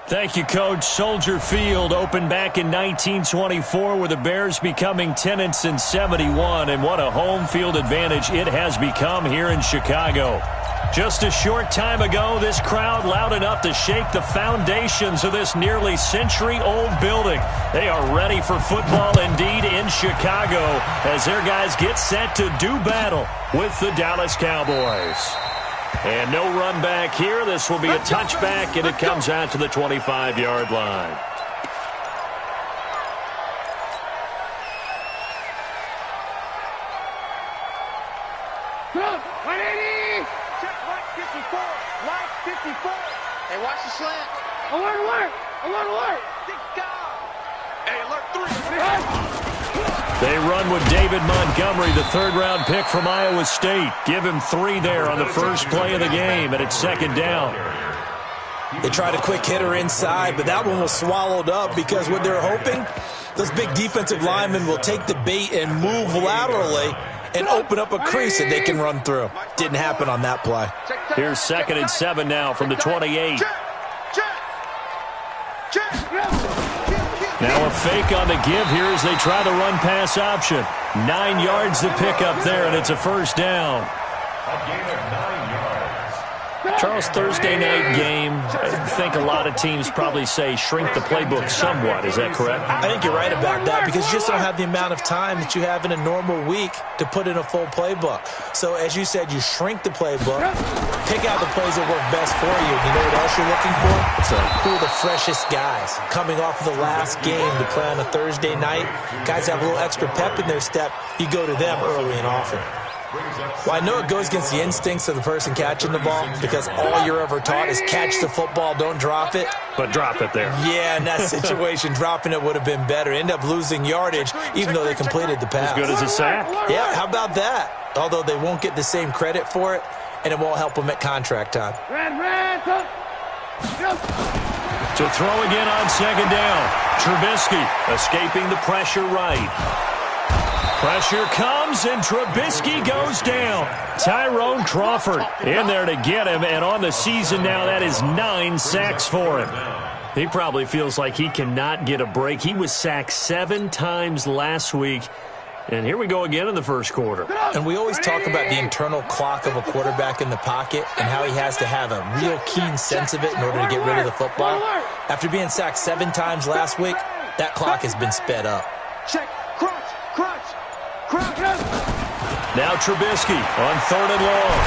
Thank you, Coach. Soldier Field opened back in 1924 with the Bears becoming tenants in 71, and what a home field advantage it has become here in Chicago. Just a short time ago, this crowd loud enough to shake the foundations of this nearly century-old building. They are ready for football indeed in Chicago as their guys get set to do battle with the Dallas Cowboys. And no run back here. This will be a touchback, and it comes out to the 25-yard line. Hey, watch the slant. Alert. Hey, alert 3. They run with David Montgomery, the third-round pick from Iowa State. Give him 3 there on the first play of the game, and it's second down. They tried a quick hitter inside, but that one was swallowed up because what they're hoping, those big defensive linemen will take the bait and move laterally and open up a crease that they can run through. Didn't happen on that play. Here's 2nd and 7 now from the 28. Now a fake on the give here as they try the run-pass option. 9 yards to pick up there, and it's a first down. Charles, Thursday night game, I think a lot of teams probably say shrink the playbook somewhat. Is that correct? I think you're right about that because you just don't have the amount of time that you have in a normal week to put in a full playbook. So as you said, you shrink the playbook, pick out the plays that work best for you. You know what else you're looking for? Who are the freshest guys coming off of the last game to play on a Thursday night? Guys have a little extra pep in their step. You go to them early and often. Well, I know it goes against the instincts of the person catching the ball because all you're ever taught is catch the football, don't drop it. But drop it there. Yeah, in that situation, dropping it would have been better. End up losing yardage, even though they completed the pass. As good as a sack. Yeah, how about that? Although they won't get the same credit for it, and it won't help them at contract time. To throw again on second down. Trubisky escaping the pressure right. Pressure comes, and Trubisky goes down. Tyrone Crawford in there to get him, and on the season now, that is 9 sacks for him. He probably feels like he cannot get a break. He was sacked 7 times last week, and here we go again in the first quarter. And we always talk about the internal clock of a quarterback in the pocket and how he has to have a real keen sense of it in order to get rid of the football. After being sacked 7 times last week, that clock has been sped up. Check, crunch. Now Trubisky on 3rd and long.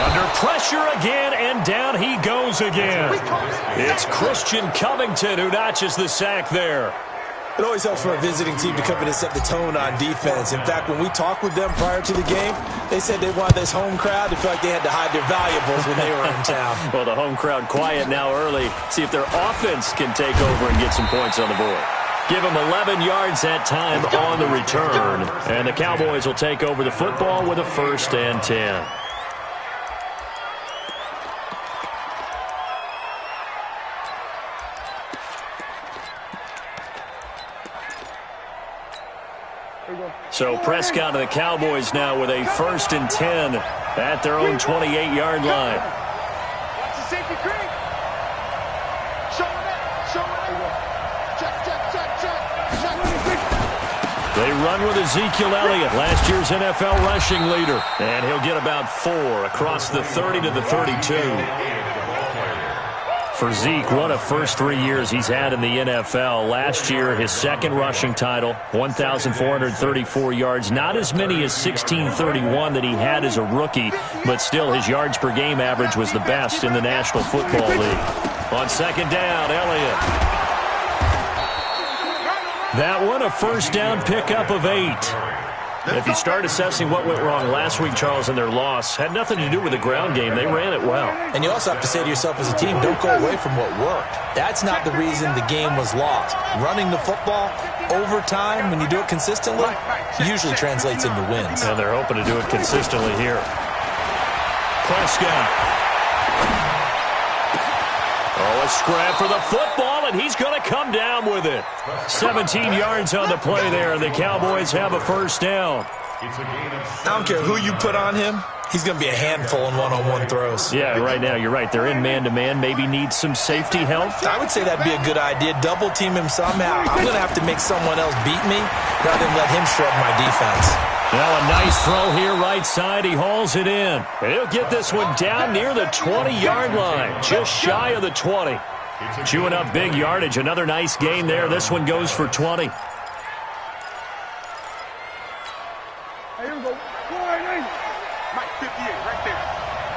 Under pressure again, and down he goes again. It's Christian Covington who notches the sack there. It always helps for a visiting team to come in and set the tone on defense. In fact, when we talked with them prior to the game, they said they wanted this home crowd to feel like they had to hide their valuables when they were in town. Well, the home crowd quiet now early. See if their offense can take over and get some points on the board. Give them 11 yards that time on the return. And the Cowboys will take over the football with a 1st and 10. So Prescott and the Cowboys now with a 1st and 10 at their own 28-yard line. Watch the safety creep. Show it. They run with Ezekiel Elliott, last year's NFL rushing leader. And he'll get about 4 across the 30 to the 32. For Zeke, what a first 3 years he's had in the NFL. Last year, his 2nd rushing title, 1,434 yards. Not as many as 1,631 that he had as a rookie, but still his yards per game average was the best in the National Football League. On 2nd down, Elliott. That one, a first down pickup of 8. If you start assessing what went wrong last week, Charles, in their loss, had nothing to do with the ground game. They ran it well. And you also have to say to yourself as a team, don't go away from what worked. That's not the reason the game was lost. Running the football over time, when you do it consistently, usually translates into wins. And they're hoping to do it consistently here. Prescott. Oh, a scrap for the football, and he's going to come down with it. 17 yards on the play there, and the Cowboys have a first down. I don't care who you put on him. He's going to be a handful in one-on-one throws. Yeah, right now, you're right. They're in man-to-man. Maybe need some safety help. I would say that'd be a good idea. Double team him somehow. I'm going to have to make someone else beat me rather than let him shred my defense. Now a nice throw here right side. He hauls it in. And he'll get this one down near the 20-yard line, just shy of the 20. Chewing up big yardage. Another nice gain there. This one goes for 20. Here we go. Mike, 58, right there.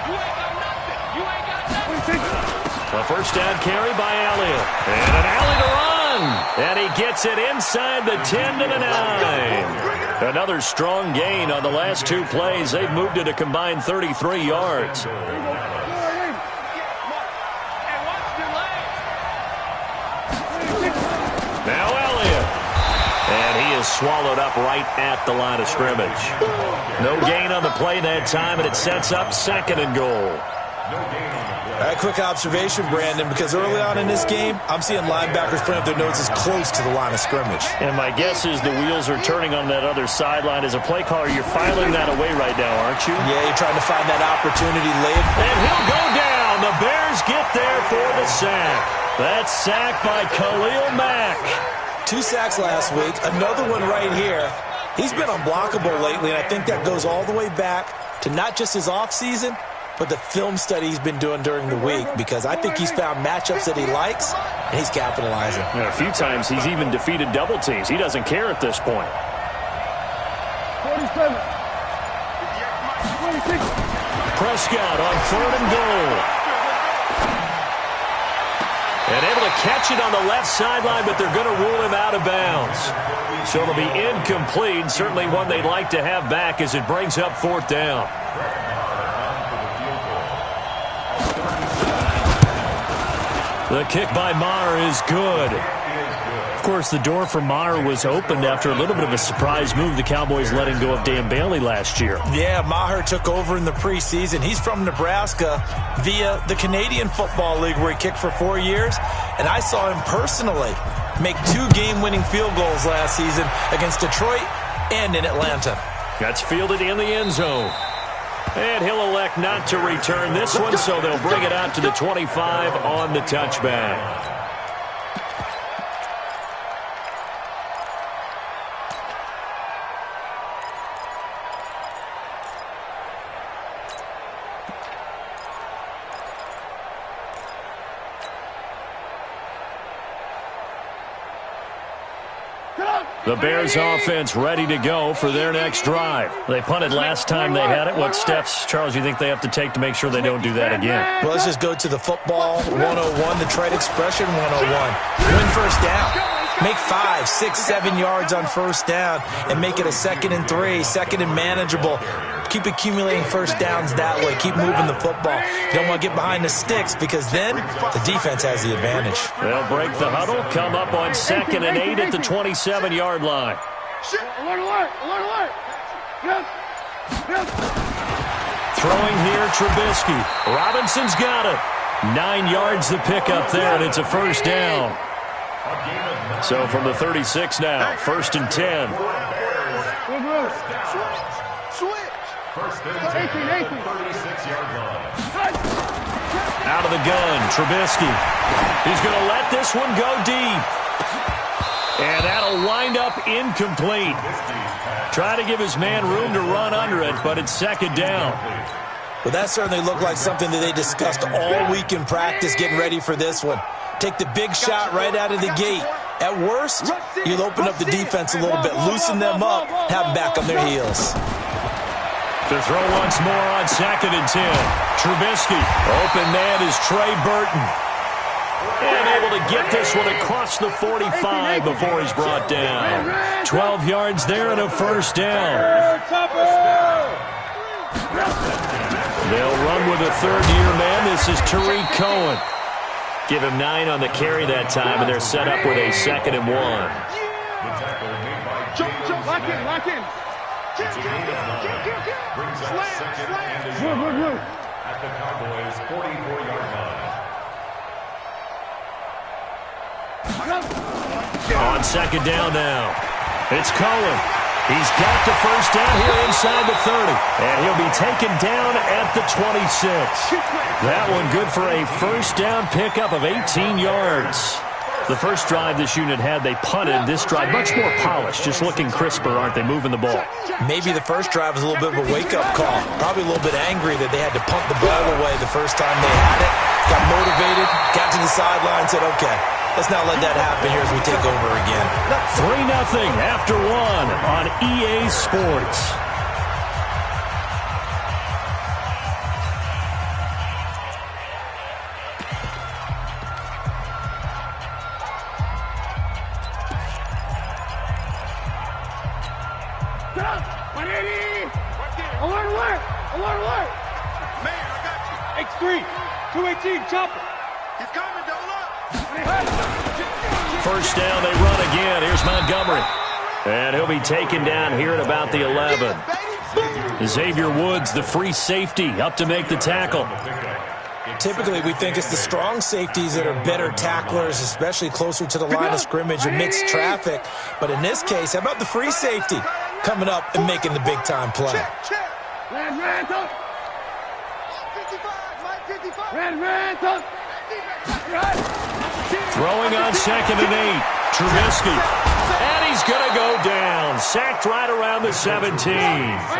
You ain't got nothing. You ain't got nothing. A first down carry by Elliott. And an alley to run. And he gets it inside the 10 to the 9. Another strong gain on the last two plays. They've moved it a combined 33 yards. Now Elliott. And he is swallowed up right at the line of scrimmage. No gain on the play that time, and it sets up 2nd and goal. All right, quick observation, Brandon, because early on in this game, I'm seeing linebackers putting up their noses close to the line of scrimmage. And my guess is the wheels are turning on that other sideline. As a play caller, you're filing that away right now, aren't you? Yeah, you're trying to find that opportunity late. And he'll go down. The Bears get there for the sack. That's sacked by Khalil Mack. 2 sacks last week, another one right here. He's been unblockable lately, and I think that goes all the way back to not just his offseason, but the film study he's been doing during the week, because I think he's found matchups that he likes, and he's capitalizing. A few times he's even defeated double teams. He doesn't care at this point. 47. 26. Prescott on 3rd and goal. And able to catch it on the left sideline, but they're going to rule him out of bounds. So it'll be incomplete. Certainly one they'd like to have back as it brings up 4th down. The kick by Maher is good. Of course, the door for Maher was opened after a little bit of a surprise move. The Cowboys letting go of Dan Bailey last year. Yeah, Maher took over in the preseason. He's from Nebraska via the Canadian Football League, where he kicked for 4 years. And I saw him personally make 2 game-winning field goals last season against Detroit and in Atlanta. That's fielded in the end zone. And he'll elect not to return this one, so they'll bring it out to the 25 on the touchback. The Bears offense ready to go for their next drive. They punted last time they had it. What steps, Charles, you think they have to take to make sure they don't do that again? Well, let's just go to the football 101, the trade expression 101. Win first down. Make 5, 6, 7 yards on first down and make it a 2nd and 3, 2nd and manageable. Keep accumulating first downs that way. Keep moving the football. You don't want to get behind the sticks, because then the defense has the advantage. They'll break the huddle, come up on 2nd and 8 at the 27-yard line. Alert, alert, alert, alert. Yes. Yes. Throwing here, Trubisky. Robinson's got it. 9 yards the pickup there, and it's a first down. So from the 36 now, 1st and 10. Switch. 36-yard line. Out of the gun, Trubisky. He's going to let this one go deep. And that'll wind up incomplete. Try to give his man room to run under it, but it's 2nd down. Well, that certainly looked like something that they discussed all week in practice, getting ready for this one. Take the big shot right out of the gate. At worst, you'll open up the defense a little bit, loosen them up, have them back on their heels. To throw once more on 2nd and 10. Trubisky. Open man is Trey Burton. And able to get this one across the 45 before he's brought down. 12 yards there and a first down. They'll run with a 3rd-year man. This is Tariq Cohen. Give him 9 on the carry that time, and they're set up with a 2nd and 1. Jump, jump, lock in, lock in. Brings up 2nd and 1 at the Cowboys' 44-yard line. On 2nd down now. It's Cohen. He's got the first down here inside the 30. And he'll be taken down at the 26. That one good for a first down pickup of 18 yards. The first drive this unit had, they punted. This drive, much more polished, just looking crisper, aren't they, moving the ball? Maybe the first drive was a little bit of a wake-up call. Probably a little bit angry that they had to punt the ball away the first time they had it. Got motivated, got to the sideline, said, okay, let's not let that happen here as we take over again. 3-0 after 1 on EA Sports. Alert! Man, I got you. X3, 218, chopper. He's coming, double up. First down, they run again. Here's Montgomery. And he'll be taken down here at about the 11. Xavier Woods, the free safety, up to make the tackle. Typically, we think it's the strong safeties that are better tacklers, especially closer to the line of scrimmage amidst traffic. But in this case, how about the free safety coming up and making the big-time play? Throwing on 2nd and 8. Trubisky. And he's going to go down. Sacked right around the 17.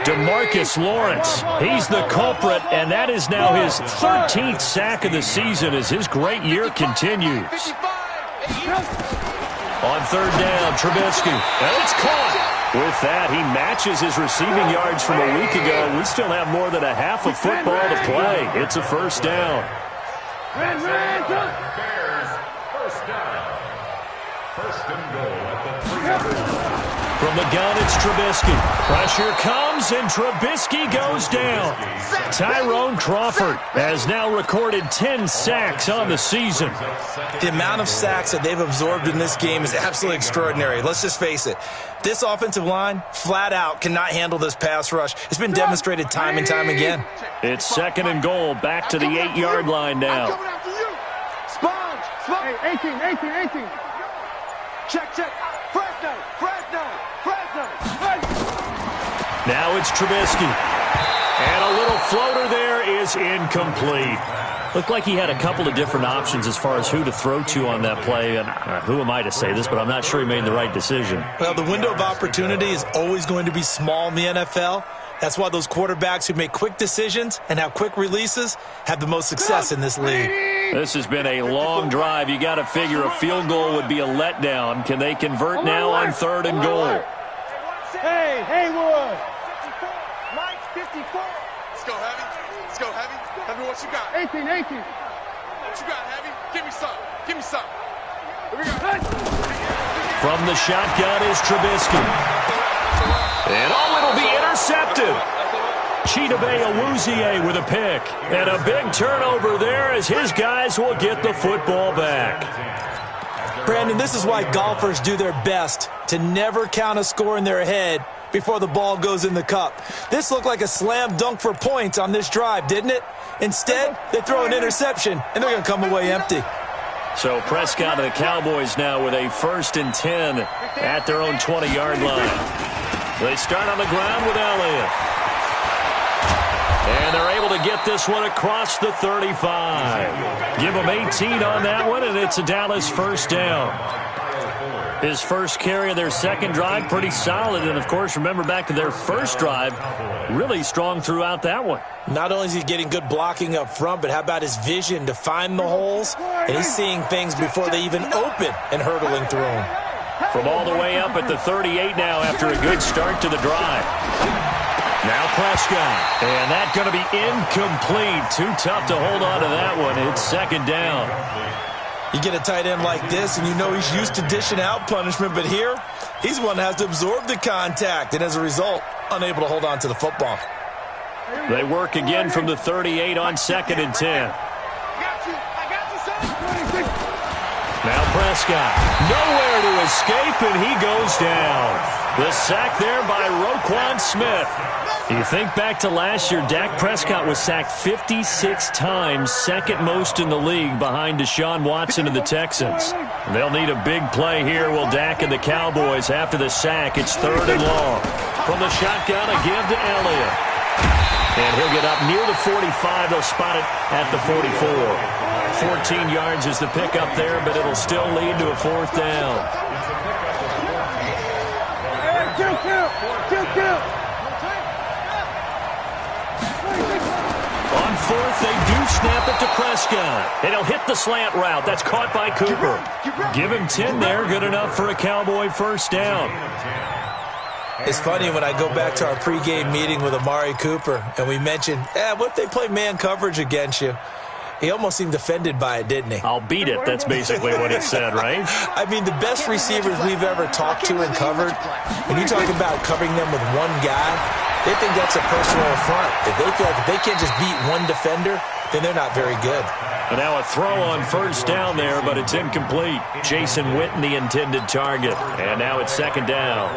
DeMarcus Lawrence. He's the culprit, and that is now his 13th sack of the season as his great year continues. On 3rd down, Trubisky. And it's caught. With that, he matches his receiving yards from a week ago. We still have more than a half of football to play. It's a first down. Bears, first down. First and goal at the 3. From the gun, it's Trubisky. Pressure comes, and Trubisky goes down. Tyrone Crawford has now recorded 10 sacks on the season. The amount of sacks that they've absorbed in this game is absolutely extraordinary. Let's just face it. This offensive line, flat out, cannot handle this pass rush. It's been demonstrated time and time again. It's 2nd and goal, back to the 8-yard line now. Sponge! Hey, 18. Check. Fresno. Now it's Trubisky. And a little floater there is incomplete. Looked like he had a couple of different options as far as who to throw to on that play. And who am I to say this, but I'm not sure he made the right decision. Well, the window of opportunity is always going to be small in the NFL. That's why those quarterbacks who make quick decisions and have quick releases have the most success in this league. This has been a long drive. You got to figure a field goal would be a letdown. Can they convert now on 3rd and goal? Hey, Haywood. Mike, 54. Let's go, Heavy. Heavy, what you got? 18. What you got, Heavy? Give me some. Here we go. From the shotgun is Trubisky. And it'll be intercepted. Chidobe Awuzie with a pick. And a big turnover there as his guys will get the football back. Brandon, this is why golfers do their best to never count a score in their head before the ball goes in the cup. This looked like a slam dunk for points on this drive, didn't it? Instead, they throw an interception, and they're going to come away empty. So Prescott and the Cowboys now with a 1st and 10 at their own 20-yard line. They start on the ground with Elliott. And they're able to get this one across the 35. Give them 18 on that one, and it's a Dallas first down. His first carry of their second drive, pretty solid. And, of course, remember back to their first drive, really strong throughout that one. Not only is he getting good blocking up front, but how about his vision to find the holes? And he's seeing things before they even open and hurtling through them. From all the way up at the 38 now after a good start to the drive. Now Prescott. And that's going to be incomplete. Too tough to hold on to that one. It's 2nd down. You get a tight end like this, and you know he's used to dishing out punishment, but here, he's one that has to absorb the contact, and as a result, unable to hold on to the football. They work again from the 38 on 2nd and 10. Now Prescott, nowhere to escape, and he goes down. The sack there by Roquan Smith. You think back to last year, Dak Prescott was sacked 56 times, second most in the league behind Deshaun Watson and the Texans. They'll need a big play here. Will Dak and the Cowboys after the sack. It's 3rd and long. From the shotgun, a give to Elliott. And he'll get up near the 45. They'll spot it at the 44. 14 yards is the pickup there, but it'll still lead to a 4th down. On 4th, they do snap it to Prescott. And he'll hit the slant route. That's caught by Cooper. Give him 10 there. Good enough for a Cowboy 1st down. It's funny when I go back to our pregame meeting with Amari Cooper, and we mentioned, what if they play man coverage against you? He almost seemed offended by it, didn't he? I'll beat it. That's basically what he said, right? I mean, the best receivers we've ever talked to and covered, when you talk about covering them with one guy, they think that's a personal affront. If they feel like if they can't just beat one defender, then they're not very good. And now a throw on 1st down there, but it's incomplete. Jason Witten, the intended target. And now it's 2nd down.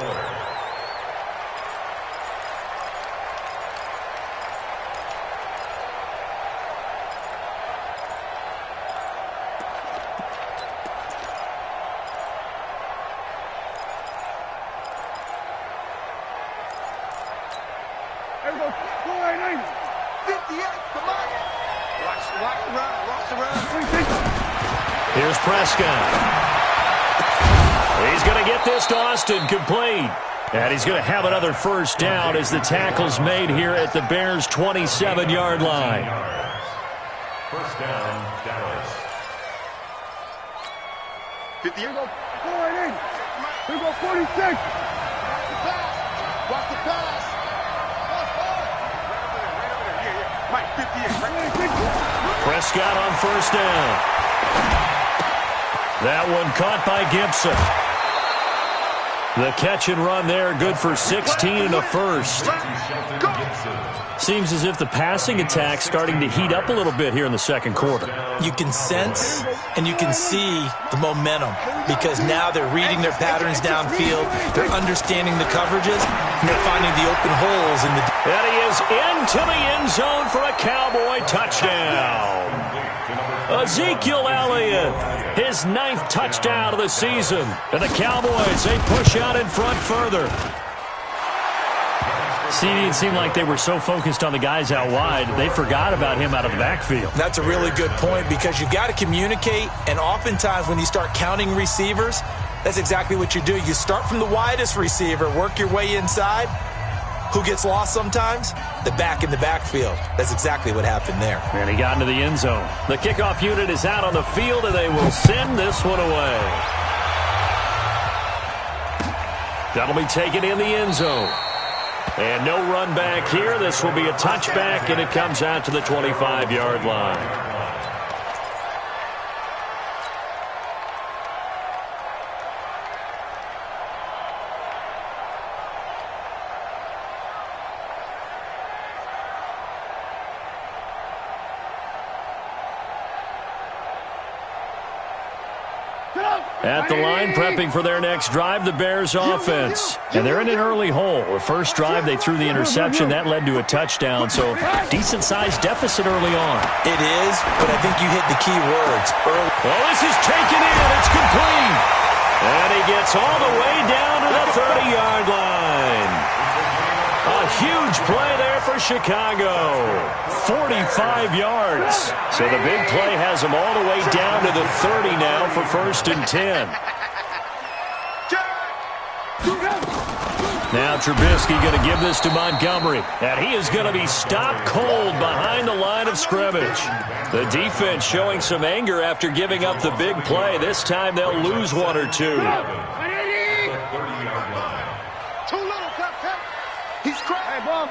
Here's Prescott. He's going to get this to Austin, complete. And he's going to have another 1st down as the tackle's made here at the Bears' 27-yard line. 1st down, Dallas. 50. Here go 46. Watch the pass. Mike, 58. Prescott on 1st down. That one caught by Gibson. The catch and run there, good for 16 and a 1st. Seems as if the passing attack's starting to heat up a little bit here in the 2nd quarter. You can sense and you can see the momentum because now they're reading their patterns downfield, they're understanding the coverages, and they're finding the open holes in the... And he is into the end zone for a Cowboy touchdown. Ezekiel Elliott, his 9th touchdown of the season. And the Cowboys, they push out in front further. See, it seemed like they were so focused on the guys out wide, they forgot about him out of the backfield. That's a really good point because you've got to communicate, and oftentimes when you start counting receivers, that's exactly what you do. You start from the widest receiver, work your way inside. Who gets lost sometimes? The back in the backfield. That's exactly what happened there. And he got into the end zone. The kickoff unit is out on the field, and they will send this one away. That'll be taken in the end zone. And no run back here. This will be a touchback, and it comes out to the 25-yard line. At the line, prepping for their next drive, the Bears offense. And they're in an early hole. The first drive, they threw the interception. That led to a touchdown, so decent-sized deficit early on. It is, but I think you hit the key words. Early. Well, this is taken in. It's complete. And he gets all the way down to the 30-yard line. A huge play there for Chicago. 45 yards. So the big play has them all the way down to the 30 now for 1st and 10. Now Trubisky going to give this to Montgomery. And he is going to be stopped cold behind the line of scrimmage. The defense showing some anger after giving up the big play. This time they'll lose one or two. He's cracked. Hey, ball.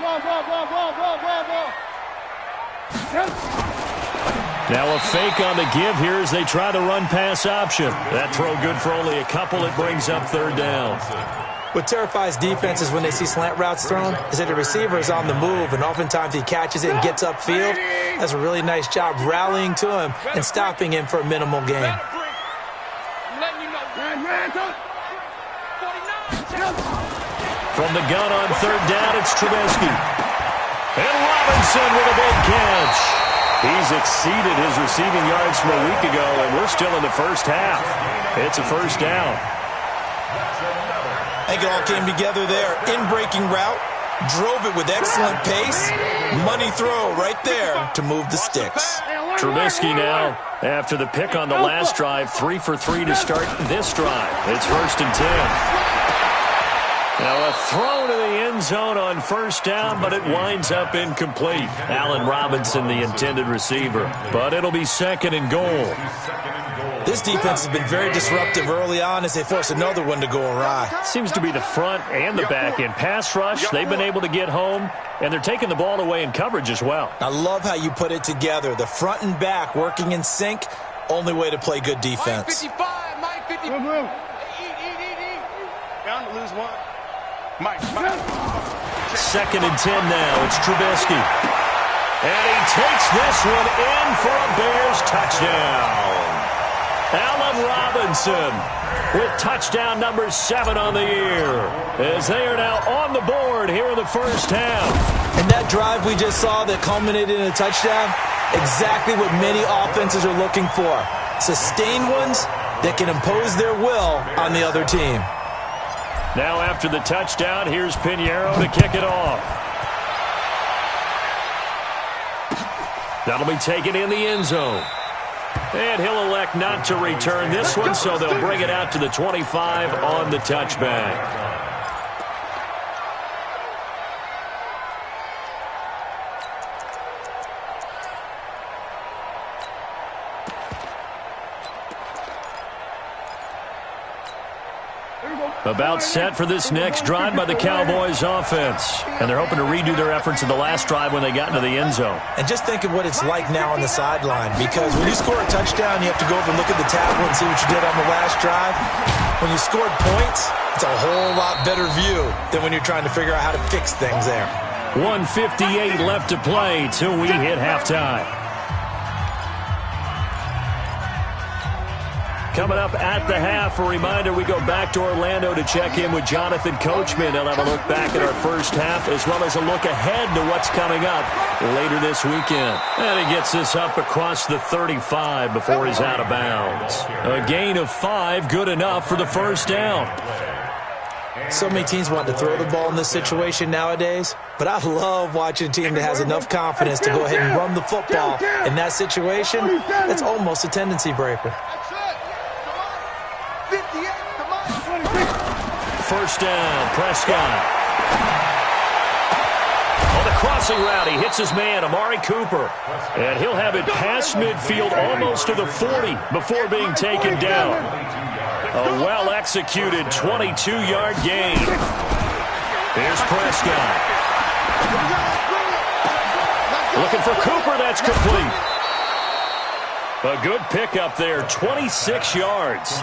Now a fake on the give here as they try the run-pass option. That throw good for only a couple. It brings up 3rd down. What terrifies defenses when they see slant routes thrown is that the receiver is on the move, and oftentimes he catches it and gets upfield. Does a really nice job rallying to him and stopping him for a minimal gain. From the gun on 3rd down, it's Trubisky. And Robinson with a big catch. He's exceeded his receiving yards from a week ago, and we're still in the first half. It's a first down. I think it all came together there. In-breaking route, drove it with excellent pace. Money throw right there to move the sticks. Trubisky now, after the pick on the last drive, 3 for 3 to start this drive. It's 1st and 10. Now a throw to the end zone on first down, but it winds up incomplete. Allen Robinson, the intended receiver. But it'll be 2nd and goal. This defense has been very disruptive early on as they force another one to go awry. Seems to be the front and the back end. Pass rush, they've been able to get home, and they're taking the ball away in coverage as well. I love how you put it together. The front and back working in sync, only way to play good defense. Mike 55, Mike 55. Eat. Bound to lose one. Mike. 2nd and 10 now. It's Trubisky. And he takes this one in for a Bears touchdown. Allen Robinson with touchdown number 7 on the year, as they are now on the board here in the first half. And that drive we just saw that culminated in a touchdown, exactly what many offenses are looking for. Sustained ones that can impose their will on the other team. Now after the touchdown, here's Pinheiro to kick it off. That'll be taken in the end zone. And he'll elect not to return this one, so they'll bring it out to the 25 on the touchback. About set for this next drive by the Cowboys offense. And they're hoping to redo their efforts in the last drive when they got into the end zone. And just think of what it's like now on the sideline, because when you score a touchdown, you have to go over and look at the tablet and see what you did on the last drive. When you scored points, it's a whole lot better view than when you're trying to figure out how to fix things there. 1:58 left to play till we hit halftime. Coming up at the half, a reminder, we go back to Orlando to check in with Jonathan Coachman. He'll have a look back at our first half as well as a look ahead to what's coming up later this weekend. And he gets this up across the 35 before he's out of bounds. A gain of 5, good enough for the first down. So many teams want to throw the ball in this situation nowadays, but I love watching a team that has enough confidence to go ahead and run the football in that situation. That's almost a tendency breaker. First down, Prescott. On the crossing route, he hits his man, Amari Cooper. And he'll have it past midfield almost to the 40 before being taken down. A well-executed 22-yard gain. Here's Prescott. Looking for Cooper, that's complete. A good pickup there, 26 yards.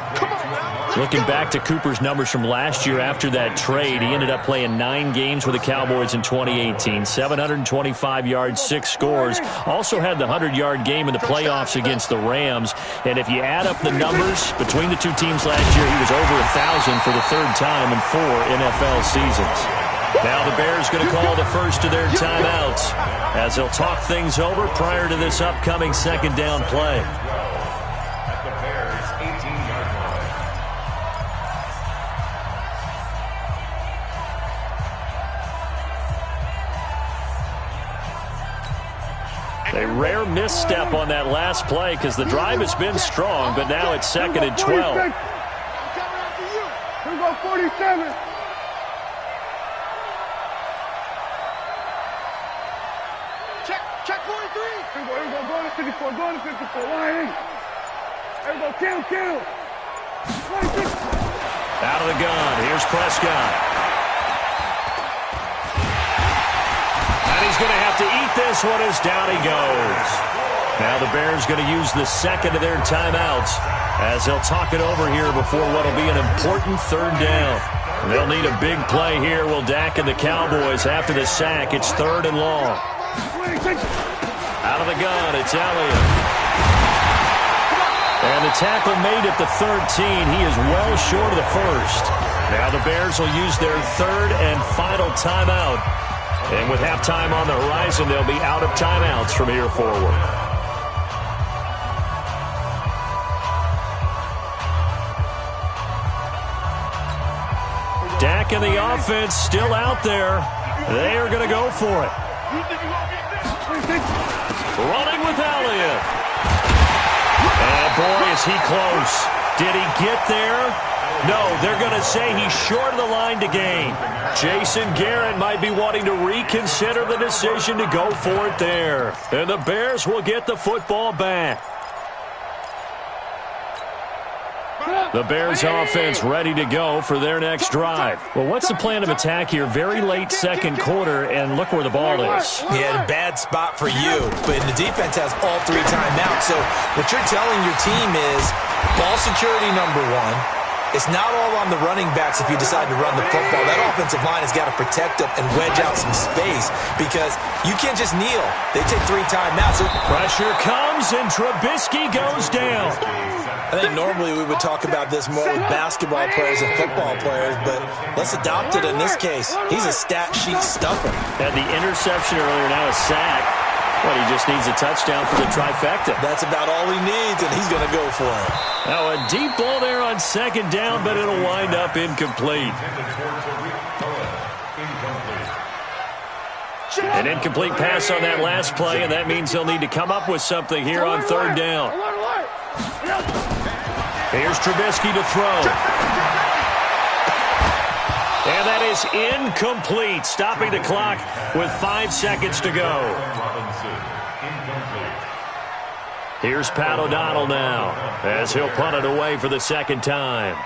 Looking back to Cooper's numbers from last year after that trade, he ended up playing 9 games with the Cowboys in 2018. 725 yards, 6 scores. Also had the 100-yard game in the playoffs against the Rams. And if you add up the numbers between the two teams last year, he was over 1,000 for the 3rd time in 4 NFL seasons. Now the Bears going to call the first of their timeouts as they'll talk things over prior to this upcoming 2nd down play. At the Bears' 18-yard line. A rare misstep on that last play because the drive has been strong, but now it's 2nd and 12. Here we go, 47. Check 43. Here we go, go to 54, go to 54. Line 8. There we go, kill. 26. Out of the gun, here's Prescott. And he's going to have to eat this one as down he goes. Now the Bears going to use the 2nd of their timeouts as they'll talk it over here before what will be an important 3rd down. They'll need a big play here. Will Dak and the Cowboys after the sack. It's 3rd and long. Out of the gun, it's Elliott. And the tackle made at the 13. He is well short of the 1st. Now the Bears will use their 3rd and final timeout. And with halftime on the horizon, they'll be out of timeouts from here forward. back, and the offense still out there. They are going to go for it. Running with Elliott. And boy, is he close. Did he get there? No, they're going to say he's short of the line to gain. Jason Garrett might be wanting to reconsider the decision to go for it there. And the Bears will get the football back. The Bears offense ready to go for their next drive. Well, what's the plan of attack here? Very late second quarter, and look where the ball is. Yeah, a bad spot for you, but the defense has all 3 timeouts. So what you're telling your team is ball security number 1. It's not all on the running backs if you decide to run the football. That offensive line has got to protect them and wedge out some space because you can't just kneel. They take 3 timeouts. Pressure comes, and Trubisky goes down. I think normally we would talk about this more with basketball players and football players, but let's adopt it in this case. He's a stat sheet stuffer. Had the interception earlier, now a sack. But he just needs a touchdown for the trifecta. That's about all he needs, and he's going to go for it. Now a deep ball there on second down, but it'll wind up incomplete. An incomplete pass on that last play, and that means they'll need to come up with something here on third down. Here's Trubisky to throw. And that is incomplete, stopping the clock with 5 seconds to go. Here's Pat O'Donnell now, as he'll punt it away for the second time.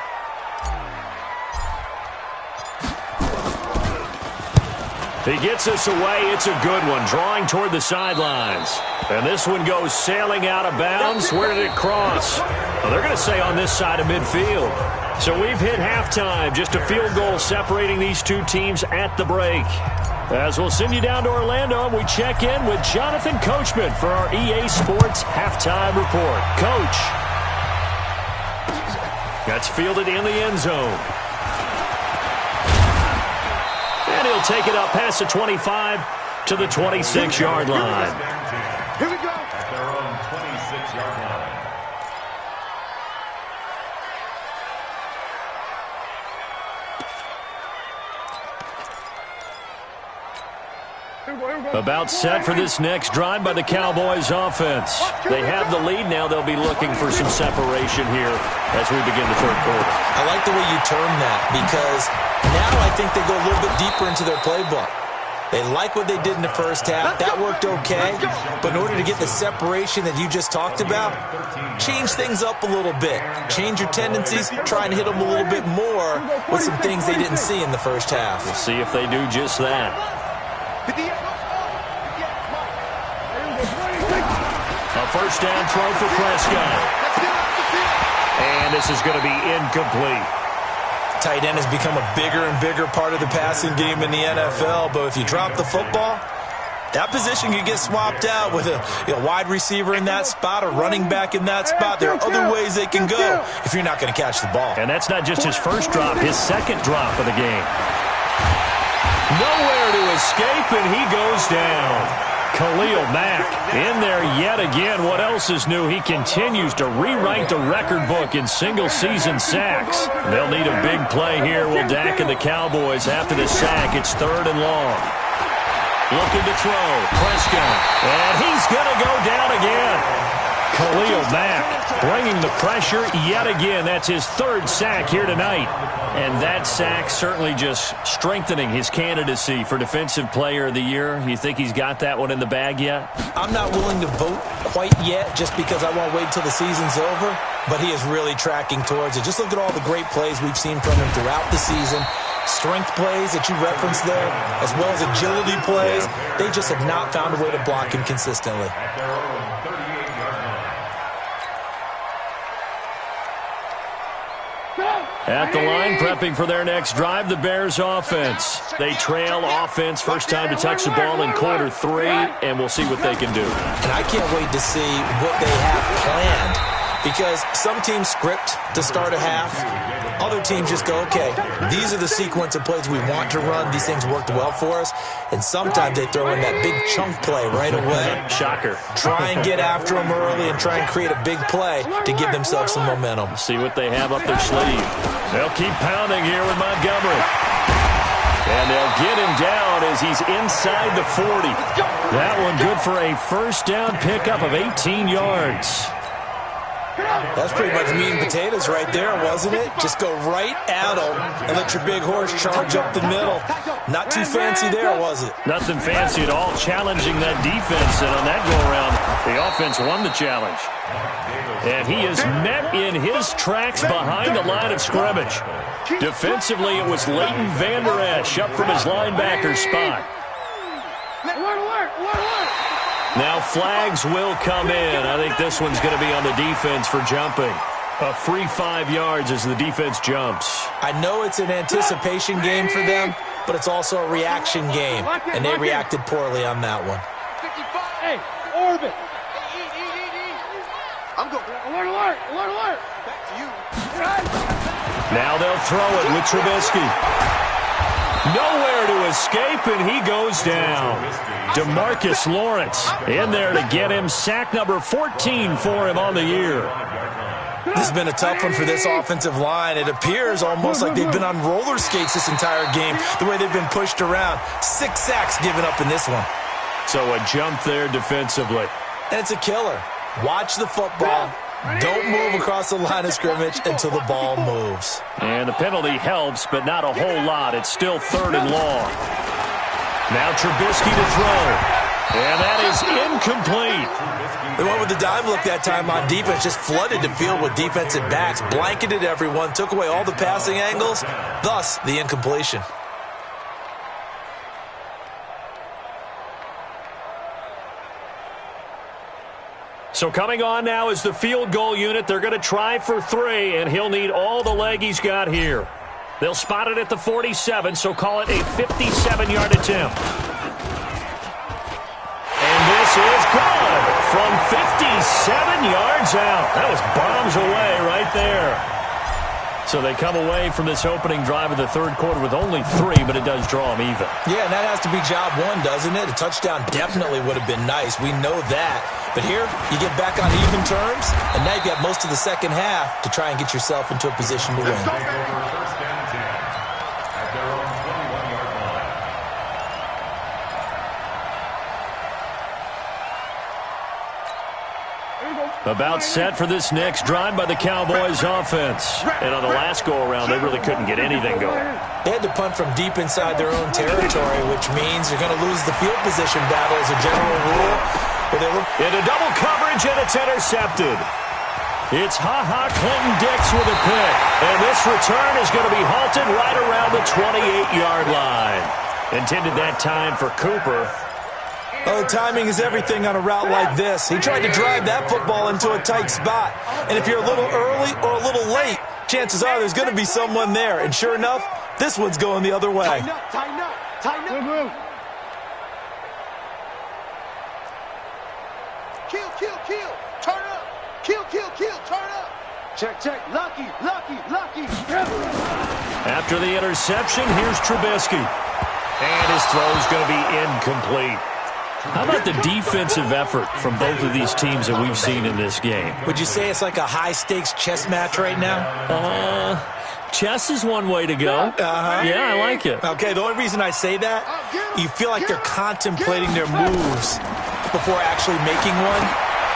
He gets us away. It's a good one, drawing toward the sidelines. And this one goes sailing out of bounds. Where did it cross? Well, they're going to say on this side of midfield. So we've hit halftime. Just a field goal separating these 2 teams at the break. As we'll send you down to Orlando, and we check in with Jonathan Coachman for our EA Sports Halftime Report. Coach. That's fielded in the end zone. And he'll take it up past the 25 to the 26-yard line. Here we go. At their own 26-yard line. About set for this next drive by the Cowboys offense. They have the lead now. They'll be looking for some separation here as we begin the third quarter. I like the way you term that because now I think they go a little bit deeper into their playbook. They like what they did in the first half. That worked okay. But in order to get the separation that you just talked about, change things up a little bit. Change your tendencies. Try and hit them a little bit more with some things they didn't see in the first half. We'll see if they do just that. A first down throw for Prescott. And this is going to be incomplete. Tight end has become a bigger and bigger part of the passing game in the NFL, but if you drop the football, that position can get swapped out with a wide receiver in that spot, a running back in that spot. There are other ways they can go if you're not going to catch the ball. And that's not just his first drop, his second drop of the game. Nowhere to escape, and he goes down. Khalil Mack in there yet again. What else is new? He continues to rewrite the record book in single-season sacks. They'll need a big play here. Will Dak and the Cowboys after the sack. It's 3rd and long. Looking to throw. Prescott. And he's going to go down again. Khalil Mack bringing the pressure yet again. That's his 3rd sack here tonight. And that sack certainly just strengthening his candidacy for Defensive Player of the Year. You think he's got that one in the bag yet? I'm not willing to vote quite yet just because I won't wait until the season's over. But he is really tracking towards it. Just look at all the great plays we've seen from him throughout the season. Strength plays that you referenced there, as well as agility plays. They just have not found a way to block him consistently. At the line, prepping for their next drive, the Bears offense. They trail offense, first time to touch the ball in quarter 3, and we'll see what they can do. And I can't wait to see what they have planned, because some teams script to start a half. Other teams just go, okay, these are the sequence of plays we want to run. These things worked well for us. And sometimes they throw in that big chunk play right away. Shocker. Try and get after them early and try and create a big play to give themselves some momentum. See what they have up their sleeve. They'll keep pounding here with Montgomery. And they'll get him down as he's inside the 40. That one good for a first down pickup of 18 yards. That's pretty much meat and potatoes right there, wasn't it? Just go right at them and let your big horse charge up the middle. Not too fancy there, was it? Nothing fancy at all, challenging that defense. And on that go-around, the offense won the challenge. And he is met in his tracks behind the line of scrimmage. Defensively, it was Leighton Vander Esch up from his linebacker spot. Now flags will come in. I think this one's going to be on the defense for jumping. A free 5 yards as the defense jumps. I know it's an anticipation game for them, but it's also a reaction game, and they reacted poorly on that one. Hey, orbit. I'm going. Alert, alert, alert, alert. Back to you. Now they'll throw it with Trubisky. Nowhere to escape, and he goes down. DeMarcus Lawrence in there to get him. Sack number 14 for him on the year. This has been a tough one for this offensive line. It appears almost like they've been on roller skates this entire game, the way they've been pushed around. 6 sacks given up in this one. So a jump there defensively. And it's a killer. Watch the football. Don't move across the line of scrimmage until the ball moves. And the penalty helps, but not a whole lot. It's still 3rd and long. Now Trubisky to throw. And that is incomplete. They went with the dime look that time on defense, just flooded the field with defensive backs, blanketed everyone, took away all the passing angles, thus the incompletion. So coming on now is the field goal unit. They're going to try for 3, and he'll need all the leg he's got here. They'll spot it at the 47, so call it a 57-yard attempt. And this is good from 57 yards out. That was bombs away right there. So they come away from this opening drive of the 3rd quarter with only 3, but it does draw them even. Yeah, and that has to be job 1, doesn't it? A touchdown definitely would have been nice. We know that. But here, you get back on even terms, and now you've got most of the second half to try and get yourself into a position to win. First and 10 at their own 21-yard line. About set for this next drive by the Cowboys offense. And on the last go-around, they really couldn't get anything going. They had to punt from deep inside their own territory, which means you're going to lose the field position battle as a general rule. Into double coverage, and it's intercepted. It's Ha-Ha Clinton-Dix with a pick. And this return is going to be halted right around the 28-yard line. Intended that time for Cooper. Oh, timing is everything on a route like this. He tried to drive that football into a tight spot. And if you're a little early or a little late, chances are there's going to be someone there. And sure enough, this one's going the other way. Tighten up, tighten up, tighten up. Kill, kill, kill. Turn up. Kill, kill, kill. Turn up. Check, check. Lucky, lucky, lucky. After the interception, here's Trubisky. And his throw's going to be incomplete. How about the defensive effort from both of these teams that we've seen in this game? Would you say it's like a high-stakes chess match right now? Chess is one way to go. Yeah, I like it. Okay, the only reason I say that, you feel like they're contemplating their moves before actually making one,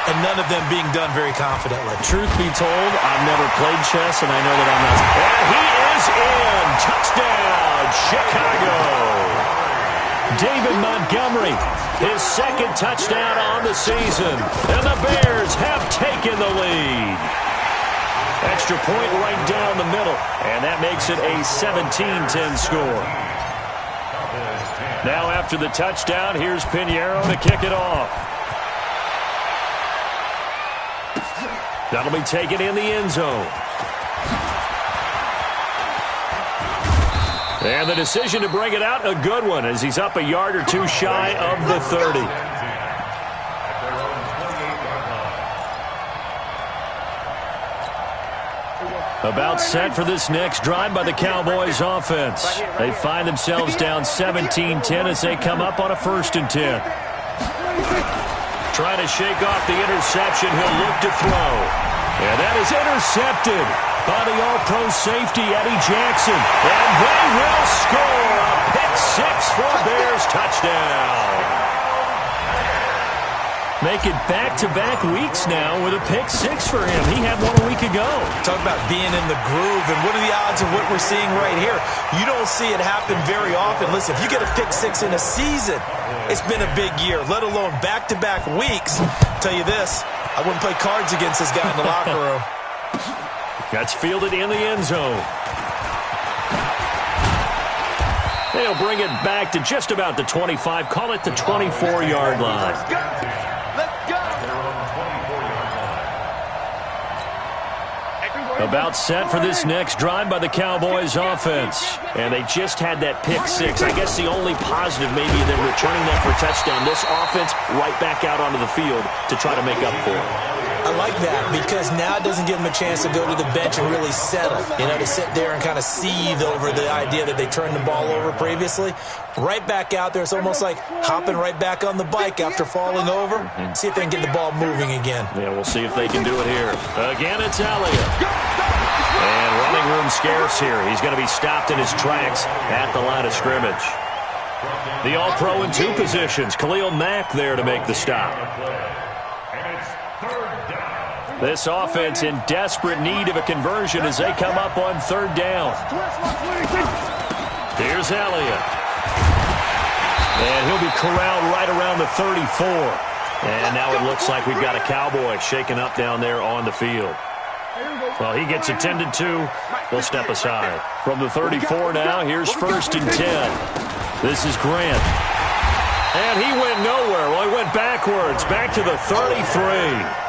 and none of them being done very confidently. Truth be told, I've never played chess, and I know that I'm not. And he is in. Touchdown, Chicago. David Montgomery, his 2nd touchdown on the season. And the Bears have taken the lead. Extra point right down the middle. And that makes it a 17-10 score. Now after the touchdown, here's Pinheiro to kick it off. That'll be taken in the end zone. And the decision to bring it out, a good one, as he's up a yard or 2 shy of the 30. About set for this next drive by the Cowboys offense. They find themselves down 17-10 as they come up on a 1st and 10. Trying to shake off the interception. He'll look to throw. And that is intercepted. by the All-Pro safety, Eddie Jackson. And they will score a pick six for a Bears touchdown. Make it back-to-back weeks now with a pick six for him. He had one a week ago. Talk about being in the groove, and what are the odds of what we're seeing right here? You don't see it happen very often. Listen, if you get a pick six in a season, it's been a big year, let alone back-to-back weeks. I'll tell you this, I wouldn't play cards against this guy in the locker room. That's fielded in the end zone. They'll bring it back to just about the 25. Call it the 24-yard line. Let's go. About set for this next drive by the Cowboys offense. And they just had that pick six. I guess the only positive maybe they're returning that for a touchdown. This offense right back out onto the field to try to make up for it. I like that because now it doesn't give them a chance to go to the bench and really settle, to sit there and kind of seethe over the idea that they turned the ball over previously. Right back out there, it's almost like hopping right back on the bike after falling over. See if they can get the ball moving again. Yeah, we'll see if they can do it here. Again, it's Elliott. And running room scarce here. He's going to be stopped in his tracks at the line of scrimmage. The All-Pro in two positions. Khalil Mack there to make the stop. This offense in desperate need of a conversion as they come up on third down. Here's Elliott. And he'll be corralled right around the 34. And now it looks like we've got a Cowboy shaken up down there on the field. Well, he gets attended to. They'll step aside. From the 34 now, here's 1st and 10. This is Grant. And he went nowhere. Well, he went backwards, back to the 33.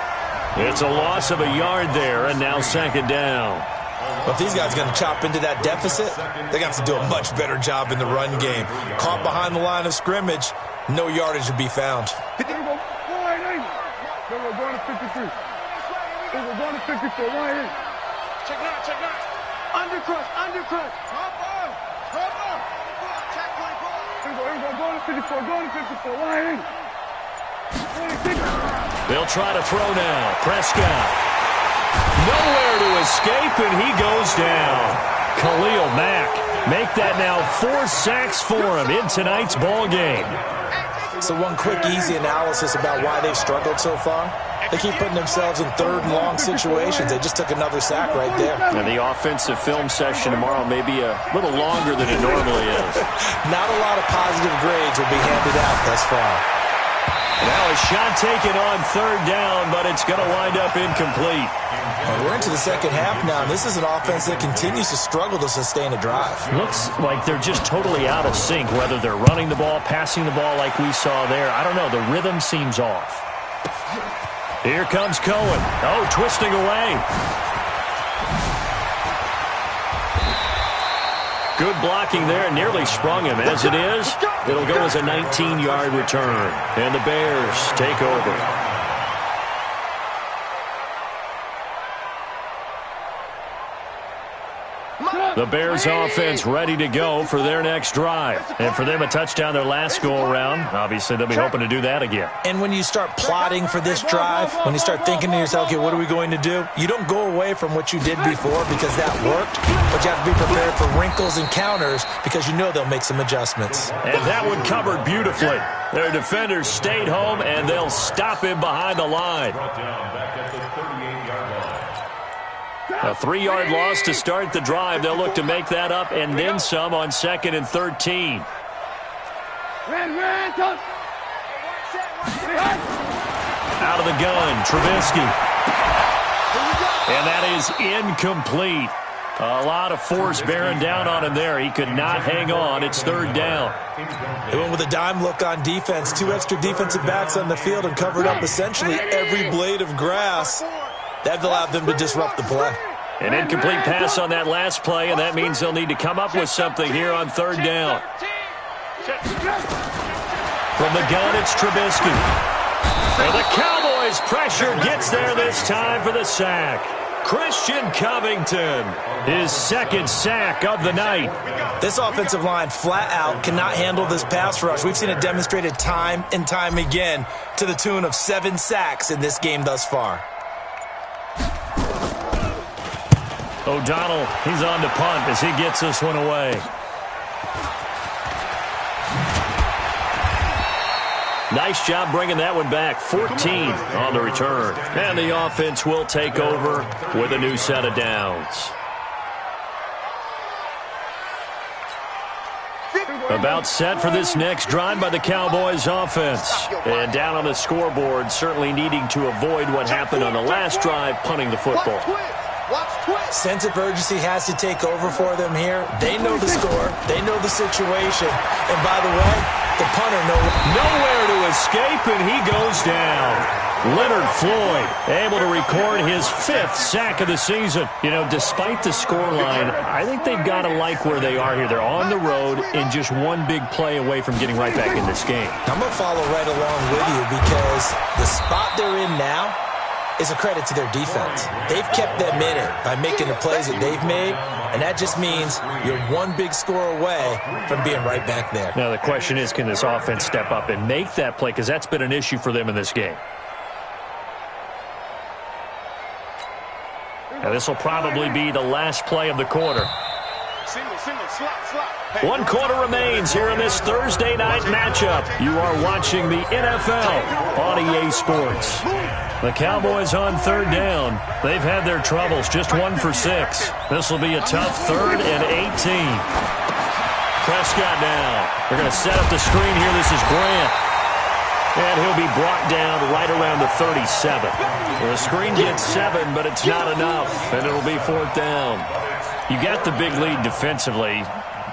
It's a loss of a yard there, and now 2nd down. Well, if these guys are going to chop into that deficit, they're going to have to do a much better job in the run game. Caught behind the line of scrimmage, no yardage to be found. We're going to 53. We're going to 54. Check nine. Undercut. Hop on. Check 24. Here we go. Going to 54. Line in. They'll try to throw now. Prescott. Nowhere to escape, and he goes down. Khalil Mack. Make that now 4 sacks for him in tonight's ball game. So one quick, easy analysis about why they've struggled so far. They keep putting themselves in third and long situations. They just took another sack right there. And the offensive film session tomorrow may be a little longer than it normally is. Not a lot of positive grades will be handed out thus far. Now a shot taken on third down, but it's going to wind up incomplete. And we're into the second half now, and this is an offense that continues to struggle to sustain a drive. Looks like they're just totally out of sync, whether they're running the ball, passing the ball like we saw there. I don't know. The rhythm seems off. Here comes Cohen. Oh, twisting away. Good blocking there, nearly sprung him. As it is, it'll go as a 19-yard return. And the Bears take over. The Bears offense ready to go for their next drive. And for them, a touchdown their last go-around. Obviously, they'll be hoping to do that again. And when you start plotting for this drive, when you start thinking to yourself, okay, what are we going to do? You don't go away from what you did before because that worked, but you have to be prepared for wrinkles and counters because you know they'll make some adjustments. And that one covered beautifully. Their defenders stayed home, and they'll stop him behind the line. A 3-yard loss to start the drive. They'll look to make that up and then some on 2nd and 13. Out of the gun, Trubisky. And that is incomplete. A lot of force bearing down on him there. He could not hang on. It's 3rd down. They went with a dime look on defense. 2 extra defensive backs on the field and covered up essentially every blade of grass. That allowed them to disrupt the play. An incomplete pass on that last play, and that means they'll need to come up with something here on 3rd down. From the gun, it's Trubisky. And the Cowboys' pressure gets there this time for the sack. Christian Covington, his 2nd sack of the night. This offensive line flat out cannot handle this pass rush. We've seen it demonstrated time and time again to the tune of 7 sacks in this game thus far. O'Donnell, he's on to punt as he gets this one away. Nice job bringing that one back. 14 on the return. And the offense will take over with a new set of downs. About set for this next drive by the Cowboys offense. And down on the scoreboard, certainly needing to avoid what happened on the last drive, punting the football. Sense of urgency has to take over for them here. They know the score. They know the situation. And by the way, the punter nowhere to escape, and he goes down. Leonard Floyd able to record his 5th sack of the season. You know, despite the scoreline, I think they've got to like where they are here. They're on the road and just one big play away from getting right back in this game. I'm going to follow right along with you because the spot they're in now is a credit to their defense. They've kept them in it by making the plays that they've made, and that just means you're one big score away from being right back there. Now the question is, can this offense step up and make that play? Because that's been an issue for them in this game. Now this will probably be the last play of the quarter. One quarter remains here in this Thursday night matchup. You are watching the NFL on EA Sports. The Cowboys on 3rd down. They've had their troubles, just 1 for 6. This will be a tough 3rd and 18. Prescott now. They're going to set up the screen here. This is Grant. And he'll be brought down right around the 37. Well, the screen gets 7, but it's not enough, and it'll be 4th down. You got the big lead defensively,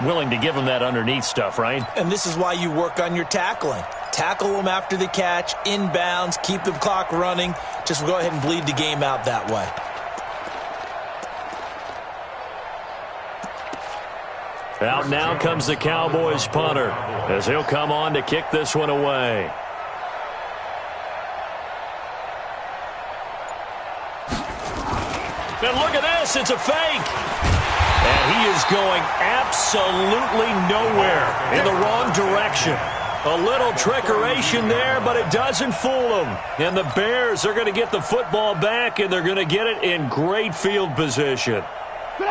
willing to give them that underneath stuff, right? And this is why you work on your tackling. Tackle them after the catch, inbounds, keep the clock running. Just go ahead and bleed the game out that way. Out now comes the Cowboys punter as he'll come on to kick this one away. And look at this, it's a fake. And he is going absolutely nowhere in the wrong direction. A little trickeration there, but it doesn't fool them. And the Bears are going to get the football back, and they're going to get it in great field position.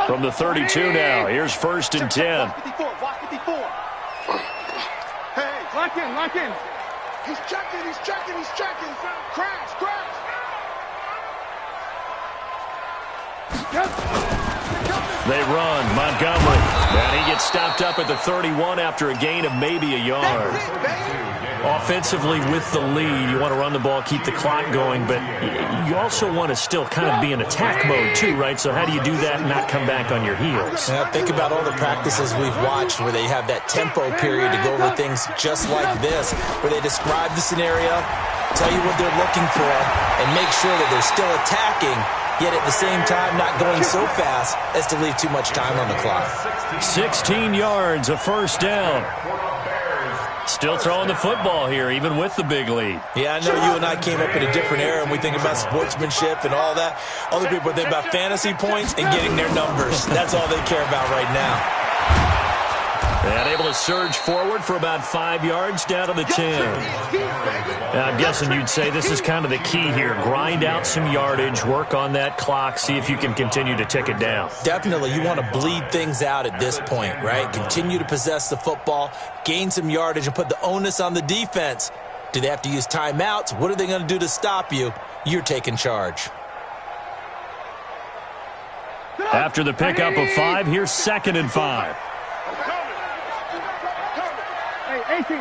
From the 32 now, here's 1st and 10. Hey, lock in. He's checking. Crash. They run. Montgomery. And he gets stopped up at the 31 after a gain of maybe a yard. Offensively with the lead, you want to run the ball, keep the clock going, but you also want to still kind of be in attack mode too, right? So how do you do that and not come back on your heels? Now think about all the practices we've watched where they have that tempo period to go over things just like this, where they describe the scenario, tell you what they're looking for, and make sure that they're still attacking, yet at the same time not going so fast as to leave too much time on the clock. 16 yards, a 1st down. Still throwing the football here, even with the big lead. Yeah, I know you and I came up in a different era, and we think about sportsmanship and all that. Other people think about fantasy points and getting their numbers. That's all they care about right now. And able to surge forward for about 5 yards down to the 10. Now, I'm guessing you'd say this is kind of the key here. Grind out some yardage, work on that clock, see if you can continue to tick it down. Definitely. You want to bleed things out at this point, right? Continue to possess the football, gain some yardage, and put the onus on the defense. Do they have to use timeouts? What are they going to do to stop you? You're taking charge. After the pickup of 5, here's 2nd and 5. 18.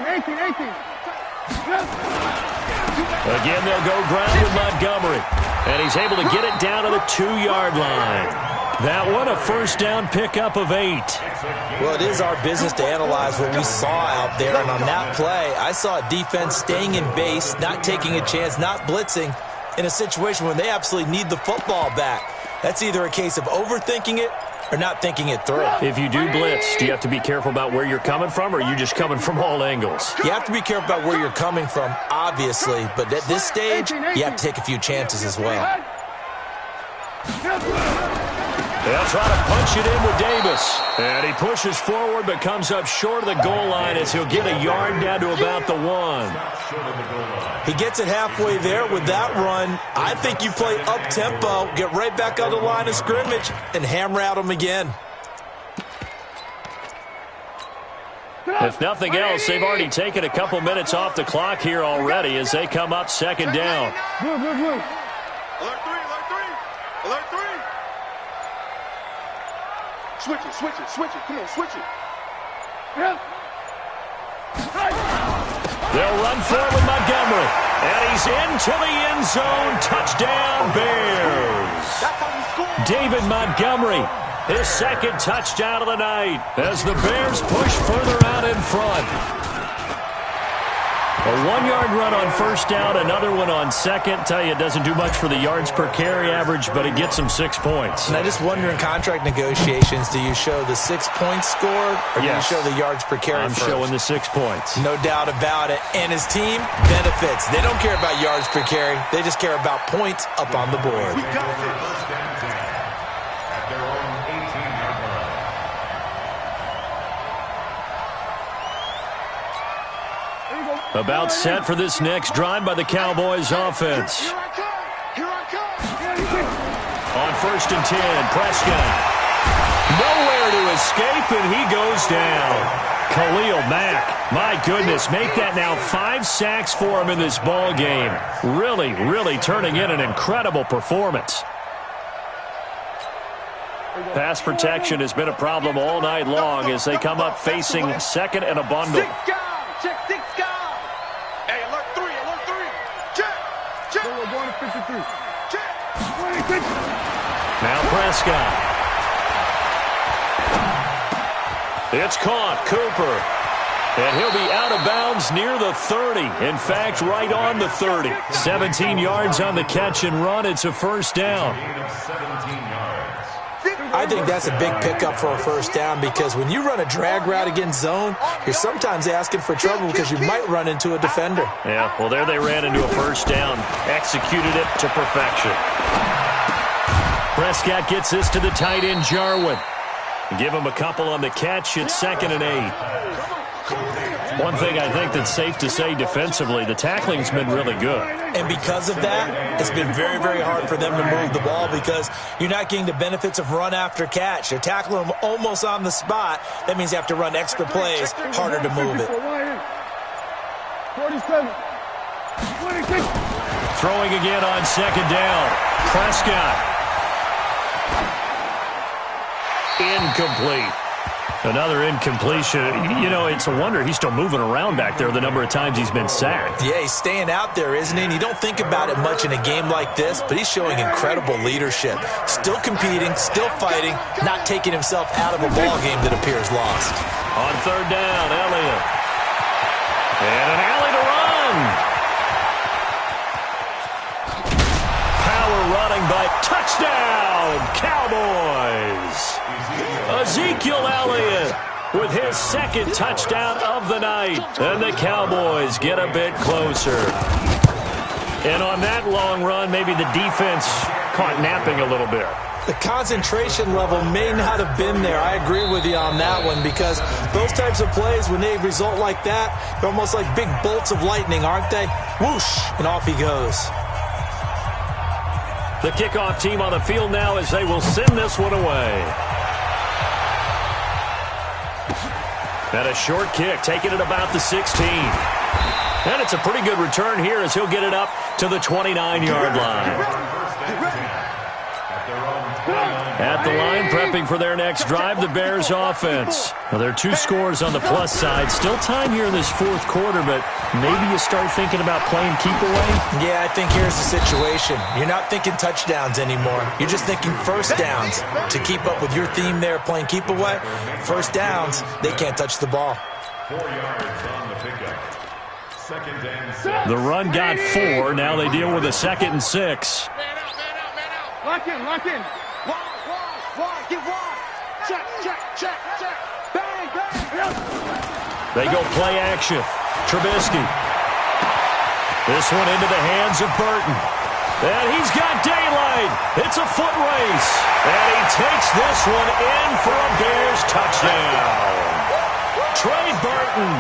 Again, they'll go ground with Montgomery. And he's able to get it down to the 2-yard line. That one, a 1st down pickup of 8. Well, it is our business to analyze what we saw out there. And on that play, I saw a defense staying in base, not taking a chance, not blitzing in a situation when they absolutely need the football back. That's either a case of overthinking it or not thinking it through. If you do blitz, do you have to be careful about where you're coming from, or are you just coming from all angles? You have to be careful about where you're coming from, obviously, but at this stage, you have to take a few chances as well. They'll try to punch it in with Davis. And he pushes forward but comes up short of the goal line as he'll get a yard down to about the 1. He gets it halfway there with that run. I think you play up-tempo, get right back on the line of scrimmage, and hammer at him again. If nothing else, they've already taken a couple minutes off the clock here already as they come up second down. Alert 3, alert 3, alert 3. Switch it, switch it, switch it. Come on, switch it. They'll run for it with Montgomery. And he's into the end zone. Touchdown, Bears. David Montgomery, his second touchdown of the night as the Bears push further out in front. A 1-yard run on first down, another one on second. Tell you, it doesn't do much for the yards per carry average, but it gets them 6 points. And I just wonder in contract negotiations, do you show the 6 points scored or do you show the yards per carry I'm first? showing the 6 points. No doubt about it. And his team benefits. They don't care about yards per carry. They just care about points up on the board. We got it. First down, 10 at their own 18-yard line. About set for this next drive by the Cowboys offense. Here I come. Here I come. On first and 10, Prescott. Nowhere to escape, and he goes down. Khalil Mack, my goodness, make that now 5 sacks for him in this ball game. Really, really turning in an incredible performance. Pass protection has been a problem all night long as they come up facing second and a bundle. 6 guys. Check 6 guys. Hey, alert 3, alert 3. Check, check. We're going to 53. Check. 26. Now Prescott. It's caught, Cooper. And he'll be out of bounds near the 30. In fact, right on the 30. 17 yards on the catch and run. It's a first down. I think that's a big pickup for a first down because when you run a drag route against zone, you're sometimes asking for trouble because you might run into a defender. Yeah, well, there they ran into a first down. Executed it to perfection. Prescott gets this to the tight end, Jarwin. Give him a couple on the catch. It's 2nd and 8. One thing I think that's safe to say defensively, the tackling's been really good. And because of that, it's been very, very hard for them to move the ball because you're not getting the benefits of run after catch. You're tackling them almost on the spot. That means you have to run extra plays, harder to move it. 47. 26. Throwing again on second down. Prescott. Incomplete. Another incompletion. You know, it's a wonder he's still moving around back there the number of times he's been sacked. Yeah, he's staying out there, isn't he? And you don't think about it much in a game like this, but he's showing incredible leadership. Still competing, still fighting, not taking himself out of a ball game that appears lost. On third down, Elliott. And an alley to run. Power running by touchdown, Cowboys. Ezekiel Elliott with his second touchdown of the night. And the Cowboys get a bit closer. And on that long run, maybe the defense caught napping a little bit. The concentration level may not have been there. I agree with you on that one because those types of plays, when they result like that, they're almost like big bolts of lightning, aren't they? Whoosh, and off he goes. The kickoff team on the field now as they will send this one away. And a short kick, taking it about the 16. And it's a pretty good return here as he'll get it up to the 29-yard line. At the line, prepping for their next drive, the Bears offense. Well, there are 2 scores on the plus side. Still time here in this fourth quarter, but maybe you start thinking about playing keep away? Yeah, I think here's the situation. You're not thinking touchdowns anymore. You're just thinking first downs. To keep up with your theme there, playing keep away, first downs, they can't touch the ball. 4 yards on the pickup. 2nd and 6. The run got 4. Now they deal with a 2nd and 6. Man out, man out, man out. Lock in, lock in. Wide, get wide. Check, check, check, check. Bang, bang. They go play action. Trubisky. This one into the hands of Burton. And he's got daylight. It's a foot race. And he takes this one in for a Bears touchdown. Trey Burton,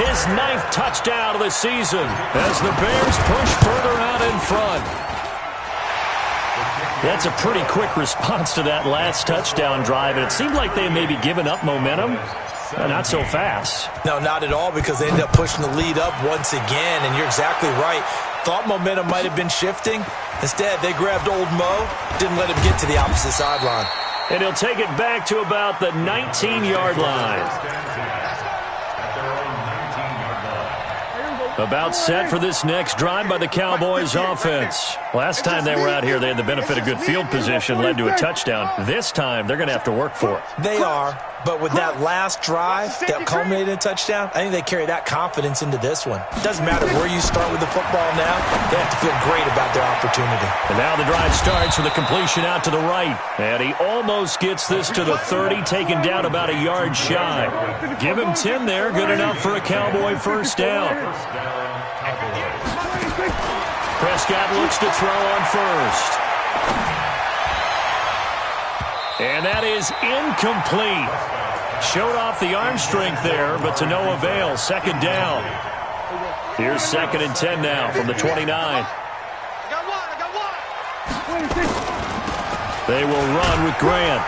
his 9th touchdown of the season as the Bears push further out in front. That's a pretty quick response to that last touchdown drive, and it seemed like they may be giving up momentum. Not so fast. No, not at all, because they ended up pushing the lead up once again, and you're exactly right. Thought momentum might have been shifting. Instead, they grabbed old Mo, didn't let him get to the opposite sideline. And he'll take it back to about the 19-yard line. About set for this next drive by the Cowboys offense. Last time they were out here, they had the benefit of good field position, led to a touchdown. This time, they're going to have to work for it. They are, but with that last drive that culminated in a touchdown, I think they carry that confidence into this one. It doesn't matter where you start with the football now. They have to feel great about their opportunity. And now the drive starts with a completion out to the right. And he almost gets this to the 30, taken down about a yard shy. Give him 10 there, good enough for a Cowboy first down. Prescott looks to throw on first. And that is incomplete. Showed off the arm strength there, but to no avail. Second down. Here's 2nd and 10 now from the 29. They will run with Grant.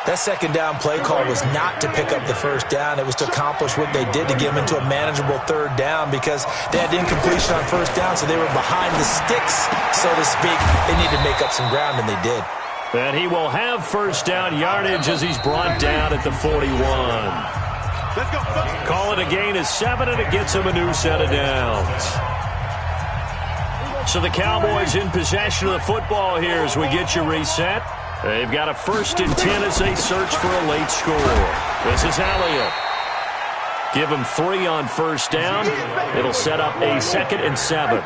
That second down play call was not to pick up the first down. It was to accomplish what they did, to get them into a manageable third down, because they had incompletion on first down, so they were behind the sticks, so to speak. They needed to make up some ground, and they did. And he will have first down yardage as he's brought down at the 41. Let's go. Call it a gain of 7, and it gets him a new set of downs. So the Cowboys in possession of the football here as we get you reset. They've got a 1st and 10 as they search for a late score. This is Elliott. Give him 3 on first down. It'll set up a 2nd and 7.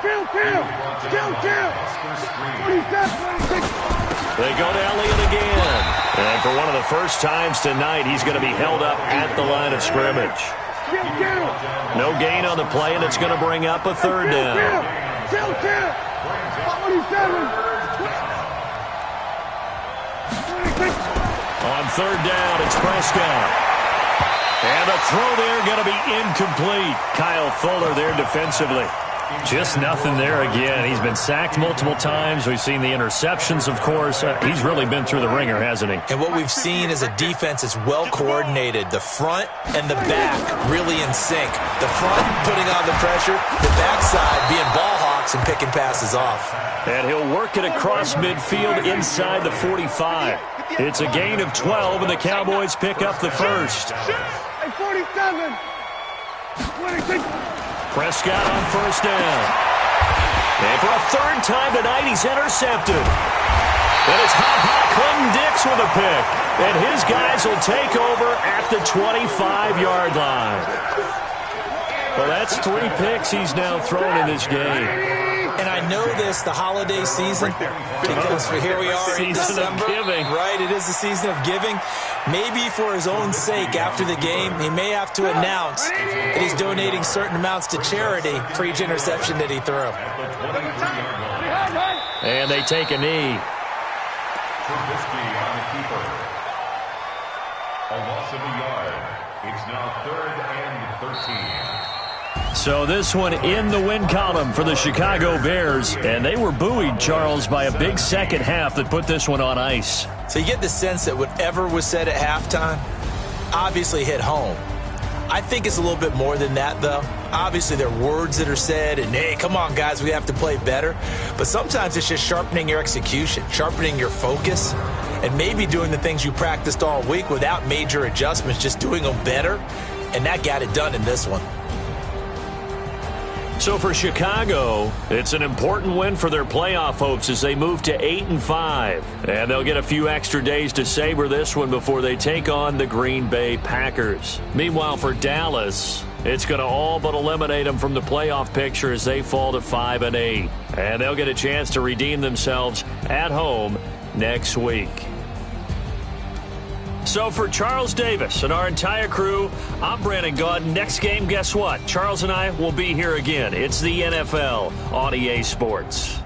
They go to Elliott again. And for one of the first times tonight, he's going to be held up at the line of scrimmage. No gain on the play, and it's going to bring up a 3rd down. On 3rd down, it's Prescott. And the throw there going to be incomplete. Kyle Fuller there defensively. Just nothing there again. He's been sacked multiple times. We've seen the interceptions, of course. He's really been through the ringer, hasn't he? And what we've seen is a defense that's well coordinated. The front and the back really in sync. The front putting on the pressure, the backside being ball hawks and picking passes off. And he'll work it across midfield inside the 45. It's a gain of 12, and the Cowboys pick up the first. 47. Prescott on first down. And for a 3rd time tonight, he's intercepted. And it's Clinton Dix with a pick. And his guys will take over at the 25-yard line. Well, that's 3 picks he's now thrown in this game. And I know this, the holiday season, because here we are in December. Giving. Right, it is the season of giving. Maybe for his own sake, after the game, he may have to announce that he's donating certain amounts to charity for each interception that he threw. And they take a knee. Trubisky on the keeper. A loss of a yard. It's now 3rd and 13. So this one in the win column for the Chicago Bears. And they were buoyed, Charles, by a big second half that put this one on ice. So you get the sense that whatever was said at halftime obviously hit home. I think it's a little bit more than that, though. Obviously, there are words that are said, and, hey, come on, guys, we have to play better. But sometimes it's just sharpening your execution, sharpening your focus, and maybe doing the things you practiced all week without major adjustments, just doing them better. And that got it done in this one. So for Chicago, it's an important win for their playoff hopes as they move to 8-5. And they'll get a few extra days to savor this one before they take on the Green Bay Packers. Meanwhile, for Dallas, it's going to all but eliminate them from the playoff picture as they fall to 5-8. And they'll get a chance to redeem themselves at home next week. So for Charles Davis and our entire crew, I'm Brandon Gaudin. Next game, guess what? Charles and I will be here again. It's the NFL on EA Sports.